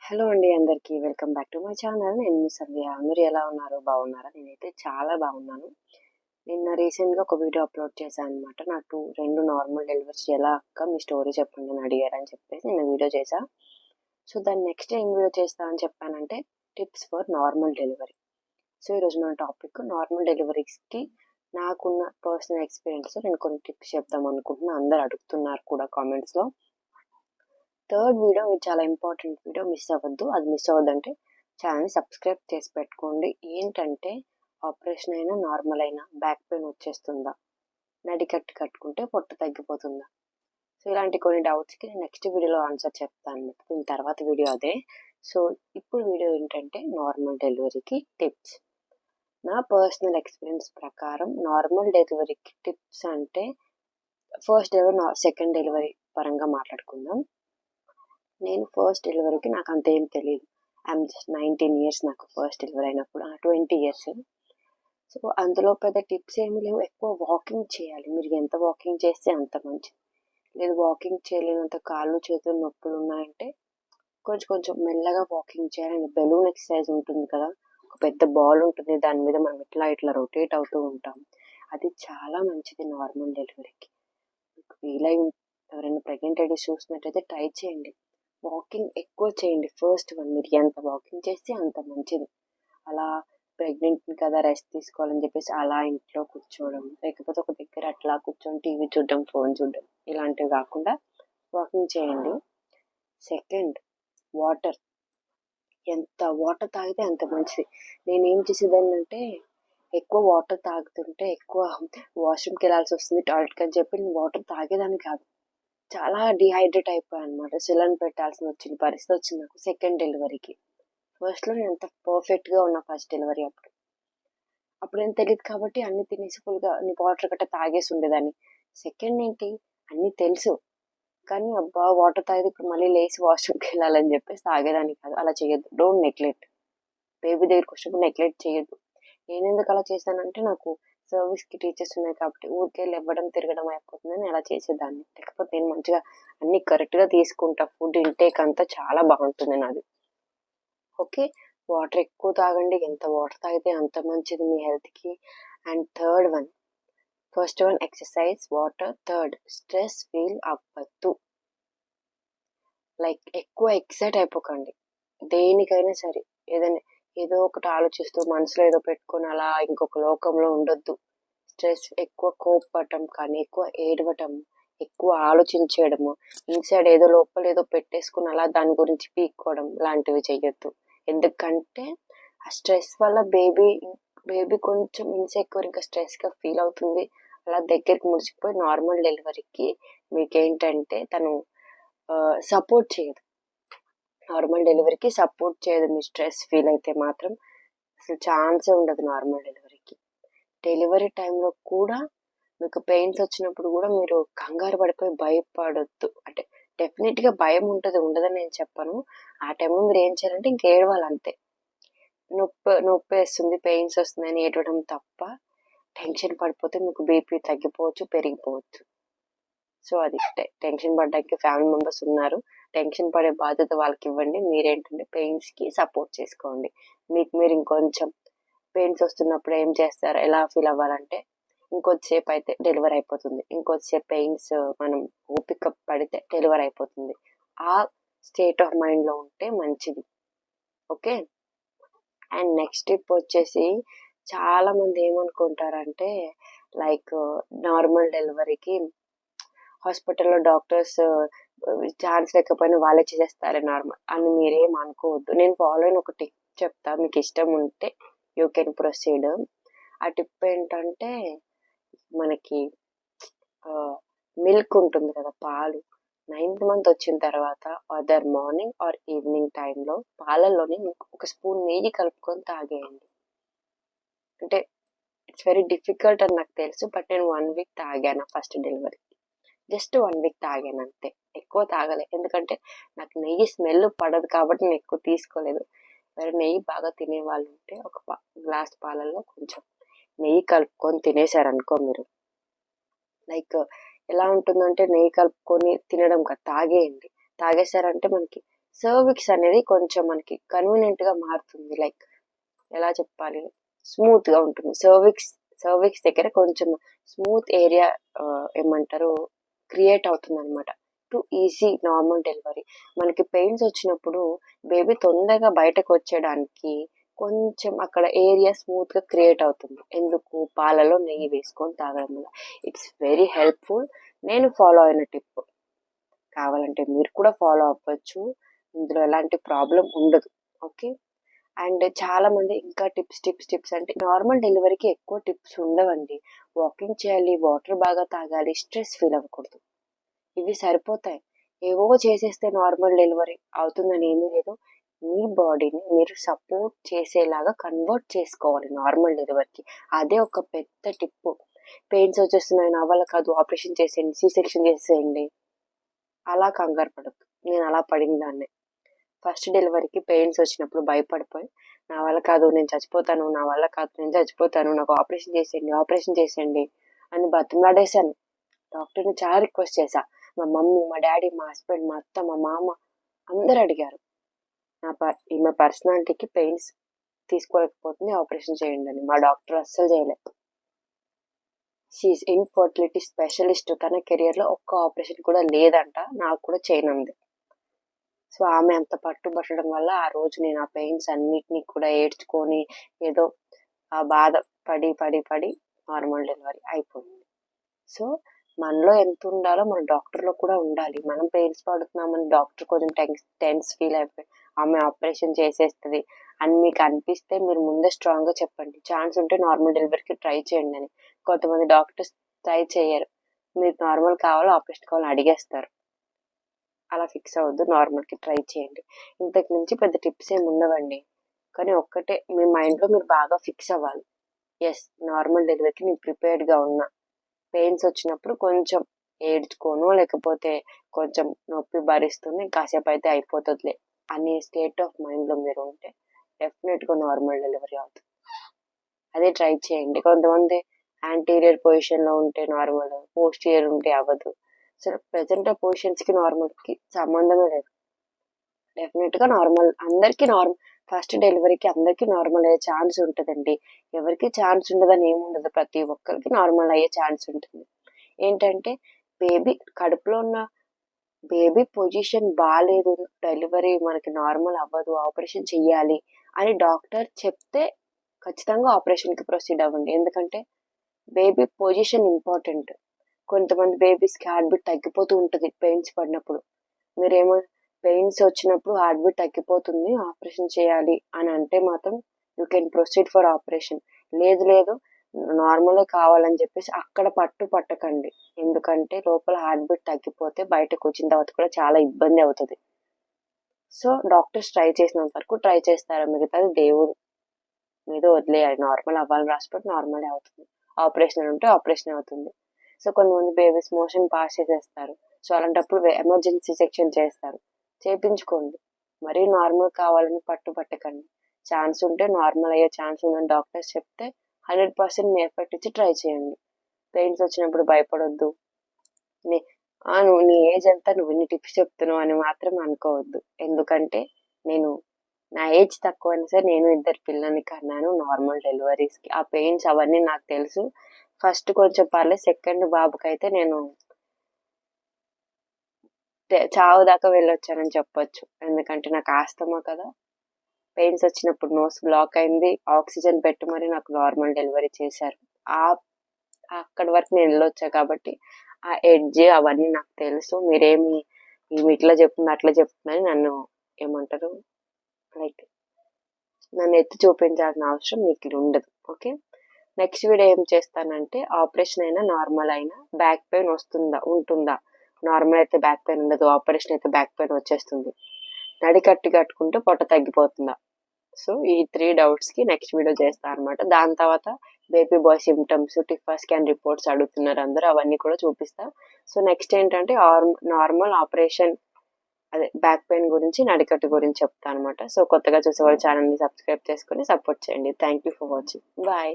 Hello అండి అందరికీ. Welcome back to my channel. నేను మీ సంధ్య. అందరూ ఎలా ఉన్నారు? బాగున్నారా? నేనైతే చాలా బాగున్నాను. నిన్న రీసెంట్గా ఒక వీడియో అప్లోడ్ చేశాను అనమాట. నాకు 2 నార్మల్ డెలివరీస్ ఎలా అక్క మీ స్టోరీ చెప్పండి అని అడిగారని చెప్పేసి నేను వీడియో చేశా. సో దాన్ని నెక్స్ట్ ఏం వీడియో చేస్తా అని చెప్పానంటే tips for normal delivery. So ఈరోజు మన టాపిక్ నార్మల్ డెలివరీస్కి నాకున్న పర్సనల్ ఎక్స్పీరియన్స్ నేను కొన్ని టిప్స్ చెప్దాం అనుకుంటున్నాను. అందరు అడుగుతున్నారు కూడా కామెంట్స్లో. థర్డ్ వీడియో ఇది చాలా ఇంపార్టెంట్ వీడియో, మిస్ అవ్వద్దు. అది మిస్ అవ్వద్దంటే ఛానల్ని సబ్స్క్రైబ్ చేసి పెట్టుకోండి. ఏంటంటే ఆపరేషన్ అయినా నార్మల్ అయినా బ్యాక్ పెయిన్ వచ్చేస్తుందా, నడికట్టు కట్టుకుంటే పొట్ట తగ్గిపోతుందా, సో ఇలాంటి కొన్ని డౌట్స్కి నేను నెక్స్ట్ వీడియోలో ఆన్సర్ చెప్తాను అనమాట. దీని తర్వాత వీడియో అదే. సో ఇప్పుడు వీడియో ఏంటంటే నార్మల్ డెలివరీకి టిప్స్. నా పర్సనల్ ఎక్స్పీరియన్స్ ప్రకారం నార్మల్ డెలివరీకి టిప్స్ అంటే ఫస్ట్ డెలివరీ సెకండ్ డెలివరీ పరంగా మాట్లాడుకుందాం. నేను ఫస్ట్ డెలివరీకి నాకు అంత ఏం తెలియదు. ఐఎమ్ జస్ట్ 19 years నాకు ఫస్ట్ డెలివరీ అయినప్పుడు, 20 years. సో అందులో పెద్ద టిప్స్ ఏమి లేవు. ఎక్కువ వాకింగ్ చేయాలి. మీరు ఎంత వాకింగ్ చేస్తే అంత మంచిది. లేదు వాకింగ్ చేయలేనంత కాళ్ళు చేతులు నొప్పులు ఉన్నాయంటే కొంచెం కొంచెం మెల్లగా వాకింగ్ చేయాలి. బెలూన్ ఎక్సర్సైజ్ ఉంటుంది కదా, ఒక పెద్ద బాల్ ఉంటుంది, దాని మీద మనం ఇట్లా రొటేట్ అవుతూ ఉంటాం. అది చాలా మంచిది నార్మల్ డెలివరీకి. మీకు వీలై ఎవరైనా ప్రెగ్నెంట్ లేడీస్ చూసినట్టయితే ట్రై చేయండి. వాకింగ్ ఎక్కువ చేయండి. ఫస్ట్ వన్ మీరు ఎంత వాకింగ్ చేస్తే అంత మంచిది. అలా ప్రెగ్నెంట్ కదా రెస్ట్ తీసుకోవాలని చెప్పేసి అలా ఇంట్లో కూర్చోవడం, లేకపోతే ఒక దగ్గర అట్లా కూర్చొని టీవీ చూడడం, ఫోన్ చూడడం ఇలాంటివి కాకుండా వాకింగ్ చేయండి. Second, water. ఎంత వాటర్ తాగితే అంత మంచిది. నేనేం చేసేదాన్ని అంటే ఎక్కువ వాటర్ తాగుతుంటే ఎక్కువ వాష్రూమ్కి వెళ్ళాల్సి వస్తుంది, టాయిలెట్కి అని చెప్పి నేను వాటర్ తాగేదాన్ని కాదు. చాలా డిహైడ్రేట్ అయిపోయాను అనమాట. సిలిండర్ పెట్టాల్సిన వచ్చిన పరిస్థితి వచ్చింది నాకు సెకండ్ డెలివరీకి. ఫస్ట్లో నేను అంత పర్ఫెక్ట్గా ఉన్నా ఫస్ట్ డెలివరీ అప్పుడు ఏం తెలియదు కాబట్టి అన్ని తినేసి ఫుల్గా వాటర్ గట్రా తాగేసి ఉండేదాన్ని. సెకండ్ ఏంటి, అన్నీ తెలుసు కానీ అబ్బా వాటర్ తాగేది ఇప్పుడు మళ్ళీ లేచి వాష్రూమ్కి వెళ్ళాలని చెప్పేసి తాగేదాన్ని కాదు. అలా చేయొద్దు. Don't neglect. బేబీ దగ్గరికి వచ్చినప్పుడు నెగ్లెక్ట్ చేయొద్దు. నేను ఎందుకు అలా చేశానంటే నాకు సర్వీస్కి టీచర్స్ ఉన్నాయి కాబట్టి ఊరికే లేవడం తిరగడం అయిపోతుందని అలా చేసేదాన్ని. లేకపోతే నేను మంచిగా అన్ని కరెక్ట్గా తీసుకుంటా. ఫుడ్ ఇంటేక్ అంతా చాలా బాగుంటుంది నాది. ఓకే, వాటర్ ఎక్కువ తాగండి. ఎంత వాటర్ తాగితే అంత మంచిది మీ హెల్త్కి. And third one, first one exercise, water. Third, stress feel అవ్వద్దు. లైక్ ఎక్కువ ఎక్సైట్ అయిపోకండి దేనికైనా సరే. ఏదో ఒకటి ఆలోచిస్తూ మనసులో ఏదో పెట్టుకొని అలా ఇంకొక లోకంలో ఉండొద్దు. స్ట్రెస్ ఎక్కువ కోపపడటం కానీ, ఎక్కువ ఏడవటం, ఎక్కువ ఆలోచించేయడము, ఇన్సైడ్ ఏదో లోపల ఏదో పెట్టేసుకుని అలా దాని గురించి పీక్కోవడం లాంటివి చెయ్యొద్దు. ఎందుకంటే ఆ స్ట్రెస్ వల్ల బేబీ కొంచెం ఇన్సెక్యూర్, ఇంకా స్ట్రెస్గా ఫీల్ అవుతుంది. అలా దగ్గరికి ముడిచిపోయి నార్మల్ డెలివరీకి మీకేంటంటే తను సపోర్ట్ చేయదు. నార్మల్ డెలివరీకి సపోర్ట్ చేయదు. మీ స్ట్రెస్ ఫీల్ అయితే మాత్రం అసలు ఛాన్సే ఉండదు నార్మల్ డెలివరీకి. డెలివరీ టైంలో కూడా మీకు పెయిన్స్ వచ్చినప్పుడు కూడా మీరు కంగారు పడిపోయి భయపడొద్దు. అంటే డెఫినెట్గా భయం ఉంటుంది, ఉండదని నేను చెప్పను. ఆ టైంలో మీరు ఏం చేయాలంటే ఇంక ఏడవాలి అంతే. నొప్పి వేస్తుంది, పెయిన్స్ వస్తుందని ఏడవడం తప్ప. టెన్షన్ పడిపోతే మీకు బీపీ తగ్గిపోవచ్చు, పెరిగిపోవచ్చు. సో అది టెన్షన్ పడడానికి ఫ్యామిలీ మెంబర్స్ ఉన్నారు, టెన్షన్ పడే బాధ్యత వాళ్ళకి ఇవ్వండి. మీరేంటంటే పెయిన్స్కి సపోర్ట్ చేసుకోండి. మీకు మీరు ఇంకొంచెం పెయిన్స్ వస్తున్నప్పుడు ఏం చేస్తారు, ఎలా ఫీల్ అవ్వాలంటే ఇంకొద్దిసేపు అయితే డెలివరీ అయిపోతుంది, ఇంకొద్దిసేపు పెయిన్స్ మనం ఓపిక పడితే డెలివరీ అయిపోతుంది. ఆ స్టేట్ ఆఫ్ మైండ్లో ఉంటే మంచిది. ఓకే. అండ్ నెక్స్ట్ టిప్ వచ్చేసి చాలామంది ఏమనుకుంటారంటే లైక్ నార్మల్ డెలివరీకి హాస్పిటల్లో డాక్టర్స్ ఛాన్స్ లేకపోయినా వాళ్ళే చేసేస్తారు నార్మల్ అని మీరేం అనుకోవద్దు. నేను ఫాలో అయిన ఒక టిప్ చెప్తా, మీకు ఇష్టం ఉంటే యూ కెన్ ప్రొసీడ్. ఆ టిప్ ఏంటంటే మనకి మిల్క్ ఉంటుంది కదా, పాలు. 9th month వచ్చిన తర్వాత అదర్ మార్నింగ్ ఆర్ ఈవినింగ్ టైంలో పాలల్లోనే ఒక స్పూన్ నెయ్యి కలుపుకొని తాగేయండి. అంటే ఇట్స్ వెరీ డిఫికల్ట్ అని నాకు తెలుసు, బట్ నేను 1 week తాగాను ఫస్ట్ డెలివరీ. జస్ట్ 1 week తాగాను అంతే, ఎక్కువ తాగలే. ఎందుకంటే నాకు నెయ్యి స్మెల్ పడదు కాబట్టి నేను ఎక్కువ తీసుకోలేదు. మరి నెయ్యి బాగా తినే వాళ్ళు ఉంటే ఒక గ్లాస్ పాలల్లో కొంచెం నెయ్యి కలుపుకొని తినేసారనుకో మీరు, లైక్ ఎలా ఉంటుందంటే నెయ్యి కలుపుకొని తినడం కాదు, తాగేయండి. తాగేసారంటే మనకి సర్విక్స్ అనేది కొంచెం మనకి కన్వీనియంట్గా మారుతుంది. లైక్ ఎలా చెప్పాలి, స్మూత్గా ఉంటుంది. సర్విక్స్ దగ్గర కొంచెం స్మూత్ ఏరియా ఏమంటారు క్రియేట్ అవుతుంది అనమాట టు ఈజీ నార్మల్ డెలివరీ. మనకి పెయిన్స్ వచ్చినప్పుడు బేబీ తొందరగా బయటకు వచ్చేయడానికి కొంచెం అక్కడ ఏరియా స్మూత్గా క్రియేట్ అవుతుంది. ఎందుకు? పాలలో నెయ్యి వేసుకొని తాగడం వల్ల. It's very helpful. నేను ఫాలో అయిన టిప్, కావాలంటే మీరు కూడా ఫాలో అవ్వచ్చు. ఇందులో ఎలాంటి ప్రాబ్లం ఉండదు. ఓకే. అండ్ చాలా మంది ఇంకా టిప్స్ అంటే నార్మల్ డెలివరీకి ఎక్కువ టిప్స్ ఉండవండి. వాకింగ్ చేయాలి, వాటర్ బాగా తాగాలి, స్ట్రెస్ ఫీల్ అవ్వకూడదు, ఇవి సరిపోతాయి. ఏవో చేసేస్తే నార్మల్ డెలివరీ అవుతుందని ఏమీ లేదు. మీ బాడీని మీరు సపోర్ట్ చేసేలాగా కన్వర్ట్ చేసుకోవాలి నార్మల్ డెలివరీకి. అదే ఒక పెద్ద టిప్పు. పెయిన్స్ వచ్చేస్తున్నాయి, నా వల్ల కాదు, ఆపరేషన్ చేసేయండి, సి సెక్షన్ చేసేయండి, అలా కంగారు పడద్దు. నేను అలా పడిన దాన్నే. ఫస్ట్ డెలివరీకి పెయిన్స్ వచ్చినప్పుడు భయపడిపోయి నా వల్ల కాదు, నేను చచ్చిపోతాను, నా వల్ల కాదు, నేను చచ్చిపోతాను, నాకు ఆపరేషన్ చేసేయండి అని బతిమలాడేశాను. డాక్టర్ని చాలా రిక్వెస్ట్ చేశా. మా మమ్మీ, మా డాడీ, మా హస్బెండ్, మా అత్త, మా మామ అందరు అడిగారు. ఈమె పర్సనాలిటీకి పెయిన్స్ తీసుకోలేకపోతుంది, ఆపరేషన్ చేయండి అని. మా డాక్టర్ అస్సలు చేయలేదు. She is infertility specialist. తన కెరియర్లో ఒక్క ఆపరేషన్ కూడా లేదంట, నాకు కూడా చేయనుంది. సో ఆమె అంత పట్టుబట్టడం వల్ల ఆ రోజు నేను ఆ పెయిన్స్ అన్నిటినీ కూడా ఏడ్చుకొని ఏదో ఆ బాధ పడి పడి పడి నార్మల్ డెలివరీ అయిపోయింది. సో మనలో ఎంత ఉండాలో మన డాక్టర్లో కూడా ఉండాలి. మనం పెయిన్స్ పడుతున్నామని డాక్టర్ కొంచెం టెన్స్ ఫీల్ అయిపోయి ఆమె ఆపరేషన్ చేసేస్తుంది అని మీకు అనిపిస్తే మీరు ముందే స్ట్రాంగ్గా చెప్పండి. ఛాన్స్ ఉంటే నార్మల్ డెలివరీకి ట్రై చేయండి అని. కొంతమంది డాక్టర్స్ ట్రై చేయరు, మీరు నార్మల్ కావాలో ఆపరేషన్ కావాలో అడిగేస్తారు. అలా ఫిక్స్ అవ్వద్దు, నార్మల్కి ట్రై చేయండి. ఇంతకు మించి పెద్ద టిప్స్ ఏమి ఉండవండి. కానీ ఒక్కటే, మీ మైండ్లో మీరు బాగా ఫిక్స్ అవ్వాలి. ఎస్, నార్మల్ డెలివరీకి నేను ప్రిపేర్డ్గా ఉన్నా. పెయిన్స్ వచ్చినప్పుడు కొంచెం ఏడ్చుకోను, లేకపోతే కొంచెం నొప్పి భరిస్తుంది, కాసేపు అయితే అయిపోతుందిలే అనే స్టేట్ ఆఫ్ మైండ్లో మీరు ఉంటే డెఫినెట్గా నార్మల్ డెలివరీ అవుతుంది. అదే ట్రై చేయండి. కొంతమంది యాంటీరియర్ పొజిషన్లో ఉంటే నార్మల్, పోస్టీరియర్ ఉంటే అవ్వదు. సో ప్రెజెంట్ పొజిషన్స్కి నార్మల్కి సంబంధమే లేదు. డెఫినెట్గా నార్మల్, అందరికీ నార్మల్. ఫస్ట్ డెలివరీకి అందరికీ నార్మల్ అయ్యే ఛాన్స్ ఉంటుందండి. ఎవరికి ఛాన్స్ ఉండదని ఏముండదు, ప్రతి ఒక్కరికి నార్మల్ అయ్యే ఛాన్స్ ఉంటుంది. ఏంటంటే బేబీ కడుపులో ఉన్న బేబీ పొజిషన్ బాగాలేదు, డెలివరీ మనకి నార్మల్ అవ్వదు, ఆపరేషన్ చెయ్యాలి అని డాక్టర్ చెప్తే ఖచ్చితంగా ఆపరేషన్కి ప్రొసీడ్ అవ్వండి. ఎందుకంటే బేబీ పొజిషన్ ఇంపార్టెంట్. కొంతమంది బేబీస్కి హార్ట్ బీట్ తగ్గిపోతూ ఉంటుంది పెయిన్స్ పడినప్పుడు. మీరేమో పెయిన్స్ వచ్చినప్పుడు హార్ట్ బీట్ తగ్గిపోతుంది, ఆపరేషన్ చేయాలి అని అంటే మాత్రం you can proceed for operation. లేదు నార్మల్గా కావాలని చెప్పేసి అక్కడ పట్టకండి. ఎందుకంటే లోపల హార్ట్ బీట్ తగ్గిపోతే బయటకు వచ్చిన తర్వాత కూడా చాలా ఇబ్బంది అవుతుంది. సో డాక్టర్స్ ట్రై చేసినంత వరకు ట్రై చేస్తారు, మిగతాది దేవుడు మీద వదిలేయాలి. నార్మల్ అవ్వాలని రాసిపోతే నార్మల్ అవుతుంది, ఆపరేషన్ ఉంటే ఆపరేషన్ అవుతుంది. సో కొంతమంది బేబీస్ మోషన్ పాస్ చేసేస్తారు. సో అలాంటప్పుడు ఎమర్జెన్సీ సెక్షన్ చేస్తారు, చేయించుకోండి. మరీ నార్మల్ కావాలని పట్టకండి. ఛాన్స్ ఉంటే నార్మల్ అయ్యే ఛాన్స్ ఉందని డాక్టర్స్ చెప్తే 100% మీ ఎఫర్ట్ ఇచ్చి ట్రై చేయండి. పెయిన్స్ వచ్చినప్పుడు భయపడొద్దు. నువ్వు నీ ఏజ్ అంతా నువ్వు ఇన్ని టిప్స్ చెప్తున్నావు అని మాత్రం అనుకోవద్దు. ఎందుకంటే నా ఏజ్ తక్కువైనా సరే నేను 2 పిల్లల్ని కన్నాను నార్మల్ డెలివరీస్కి. ఆ పెయిన్స్ అవన్నీ నాకు తెలుసు. ఫస్ట్ కొంచెం పర్లేదు, సెకండ్ బాబుకైతే నేను చావు దాకా వెళ్ళొచ్చానని చెప్పొచ్చు. ఎందుకంటే నాకు ఆస్తమా కదా, పెయిన్స్ వచ్చినప్పుడు నోస్ బ్లాక్ అయింది, ఆక్సిజన్ పెట్టి మరి నాకు నార్మల్ డెలివరీ చేశారు. అక్కడి వరకు నేను వెళ్ళొచ్చా కాబట్టి ఆ ఎడ్జ్ అవన్నీ నాకు తెలుసు. మీరేమి ఇట్లా చెప్తున్నా అట్లా చెప్తున్నారని నన్ను ఏమంటారు లైక్ నన్ను ఎత్తి చూపించాల్సిన అవసరం మీకు ఉండదు. ఓకే, నెక్స్ట్ వీడియో ఏం చేస్తానంటే ఆపరేషన్ అయినా నార్మల్ అయినా బ్యాక్ పెయిన్ ఉంటుందా? నార్మల్ అయితే బ్యాక్ పెయిన్ ఉండదు, ఆపరేషన్ అయితే బ్యాక్ పెయిన్ వచ్చేస్తుంది. నడికట్టి కట్టుకుంటే పొట్ట తగ్గిపోతుందా? సో ఈ 3 డౌట్స్కి నెక్స్ట్ వీడియో చేస్తాను అనమాట. దాని తర్వాత baby bye symptoms, TIFFA scan reports అడుగుతున్నారు అందరూ, అవన్నీ కూడా చూపిస్తా. సో నెక్స్ట్ ఏంటంటే నార్మల్ ఆపరేషన్, అదే బ్యాక్ పెయిన్ గురించి, నడికట్టు గురించి చెప్తాను అనమాట. సో కొత్తగా చూసే వాళ్ళ ఛానల్ని సబ్స్క్రైబ్ చేసుకొని సపోర్ట్ చేయండి. Thank you for watching. Bye.